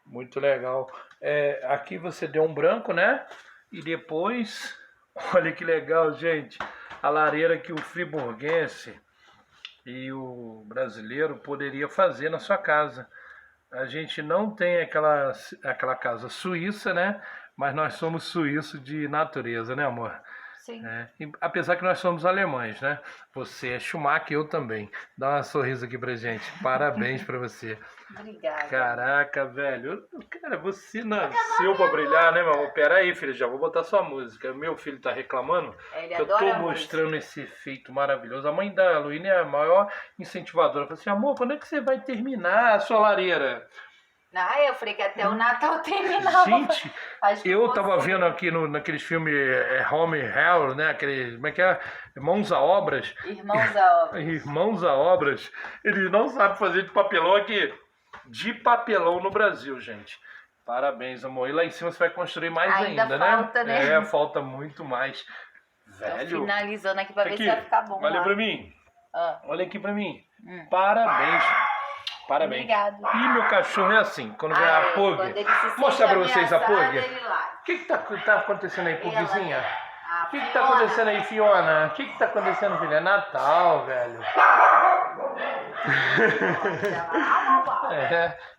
Muito legal. Aqui você deu um branco, né? E depois, olha que legal, gente. A lareira que o friburguense e o brasileiro poderia fazer na sua casa. A gente não tem aquela casa suíça, né? Mas nós somos suíços de natureza, né, amor? Sim. E apesar que nós somos alemães, né? Você é Schumacher, eu também. Dá um sorriso aqui pra gente. Parabéns pra você. Obrigada. Caraca, velho. Cara, você nasceu pra brilhar, né, meu amor? Pera aí, filho, já vou botar sua música. Meu filho tá reclamando Ele que eu tô adora mostrando esse efeito maravilhoso. A mãe da Luíne é a maior incentivadora. Ela falou assim, amor, quando é que você vai terminar a sua lareira? Eu falei que até o Natal terminava. Gente, Acho que eu tava vendo aqui naqueles filmes Home Hell, né? Como é que é? Mãos a Obras. Irmãos à obra. Irmãos a Obras. Eles não sabem fazer de papelão aqui. De papelão no Brasil, gente. Parabéns, amor. E lá em cima você vai construir mais ainda, falta, né? Falta muito mais. Velho. Tô finalizando aqui pra ver Aqui, se vai ficar bom. olha lá. pra mim. Ah. Olha aqui pra mim. Parabéns. Parabéns. Obrigado. E meu cachorro é assim, quando vem a Pug. Quando ele se sente Mostrar pra vocês a ameaçado, Pug. ele late. O que tá acontecendo aí, Pugzinha? O que tá Fiona. acontecendo aí, Fiona? O que tá acontecendo, filha? É Natal, velho.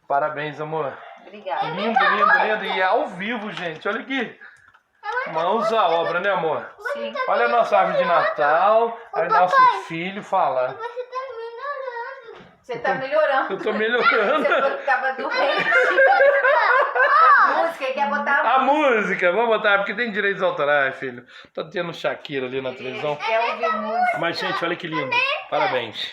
Parabéns, amor. Obrigada. Lindo, lindo, lindo. E é ao vivo, gente. Olha aqui. Mãos à obra, né, amor? Sim. Olha a nossa árvore de Natal. Aí nosso filho fala. Você tá melhorando. Eu tô melhorando. Você tava doente. Música, quer botar A música, vamos botar, porque tem direitos autorais, filho. Tá tendo Shakira ali na televisão. Quer ouvir música. Mas, gente, olha que lindo. Parabéns.